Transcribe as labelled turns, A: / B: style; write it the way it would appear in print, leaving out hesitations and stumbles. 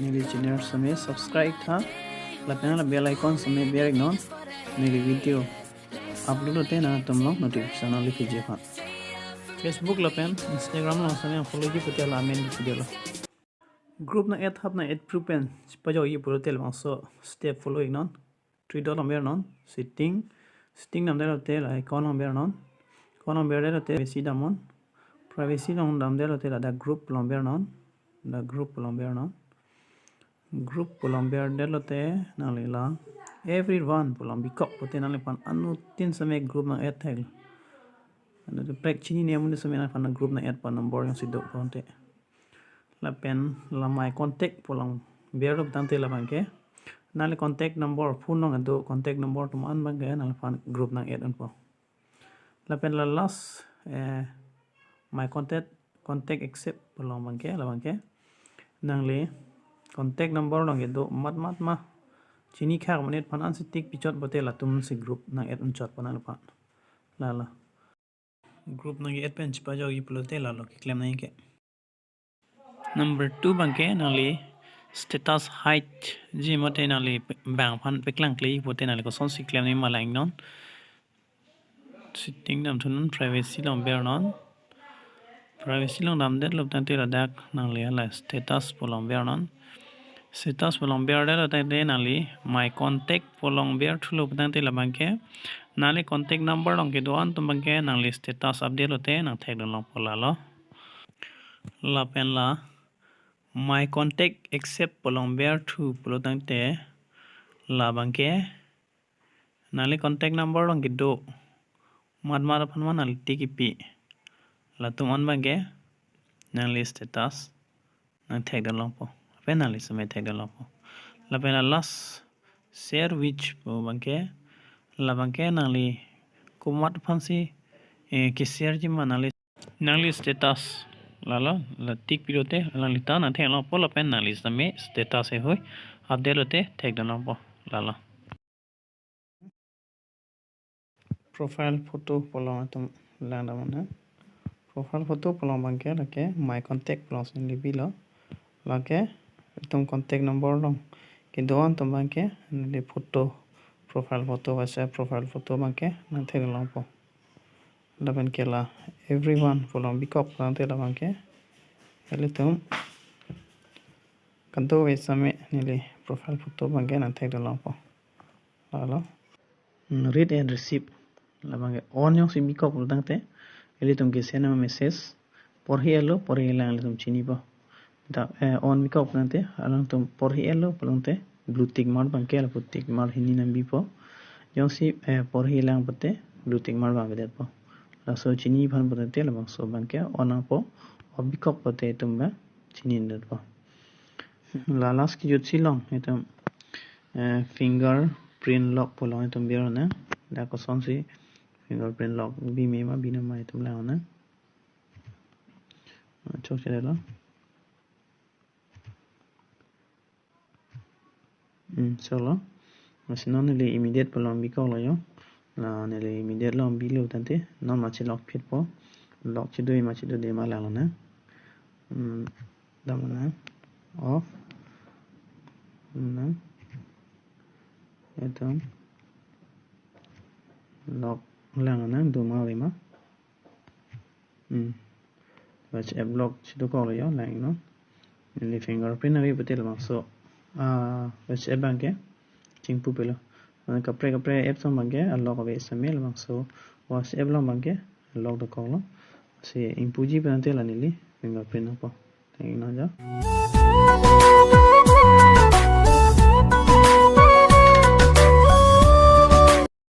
A: मेरे चैनल समय सब्सक्राइब था लगना बेल आइकॉन समय बेल नॉन मेरी वीडियो अपलोड होते ना तुम लोग नोटिफिकेशन ऑन कीजिए हाँ फेसबुक लपेन इंस्टाग्राम लो समय फॉलो की पता ला मेन वीडियो लो ग्रुप ना ऐड प्रूफेन पजो ये पूरा तेल मांसो step following non 3 dot number non sitting number होते ला आइकॉन नंबर होते बेसी दामन privacy long dam there hotel da group lomber non da group lomber non group lomber there lote nalila everyone polombi kop pote nalil pan anu tin same group na add thai anu de prek chini ne mun same na pan group na add pan number yang sidok ponte la pen la my contact polong bear up tante la banke nale contact number phone nong ado contact number to man banke nal pan group na add on po la pen la last my contact accept belong bangke la bangke nangli contact number nang do mat ma chini khak manet pan an sitik pichot bote la tum si group nang et unchot panal pan la group nang et pen chipa jo yiplote la lo ki claim nang ke number 2 bangke nangli status height ji mote nangli bang pan peklang kli bote nangli ko son si claim ni malang non sitting nam thun privacy long bear non privacy long dam det lop tante la dak nang le la status polong bear non status polong bear da tante nali my contact polong bear thulo tante la bangke nali contact number long ke doan tum bangke nang le status update lote nang thek don long pola lo la pen la my contact accept polong bear thu polo tante la bangke nali contact number long ke do mad phan man nali tikipi la tum on bangke nang li status nang tag dan long po penali समय tag dan long po la pena last share which po bangke la bangke nang li kumat phansi ke share ji manali nang li status la tik pirote la li ta na theng long po la pen nang li समय status he hoi update lote tag dan long po la profile photo polong tum lang da mana profile photo pelong bangke lake my contact pelong sin libi lo lake tum contact number long ke doan tum bangke li photo profile photo whatsapp profile photo bangke nang thek long po laban ke la everyone pelong bikop lang te la bangke eli tum kanto we same nili profile photo bangke nang thek long po lo read and receive la bangke on yung si bikop lang te eli tum ke send a message porhi lang tum chini po da on mi ko plante alang tum porhi elo plante blue tick mar bangke la putik mar hini nambi po jong si porhi lang pate blue tick mar bang det po la so chini phan pate la bang so bangke ona po obi ko pate tum ba chini ndet po la las ki jut silong etum finger print lock polong etum birona da ko son si fingerprint lock bi me ma bi na ma itum la na chok chale lo solo masino nele immediate polong bi ko lo yo la nele immediate long bi lo tante no ma che lock fit po lock che do ma che do de ma la na dam na off na etum lock lang na do ma we ma WhatsApp lock che do ko lo yo lang no nele fingerprint na bi betel ma so WhatsApp bangke chingpu pelo kapre app som bangke unlock abe samel bang so WhatsApp long bangke lock do ko lo se impuji bante la nili fingerprint po thank you na ja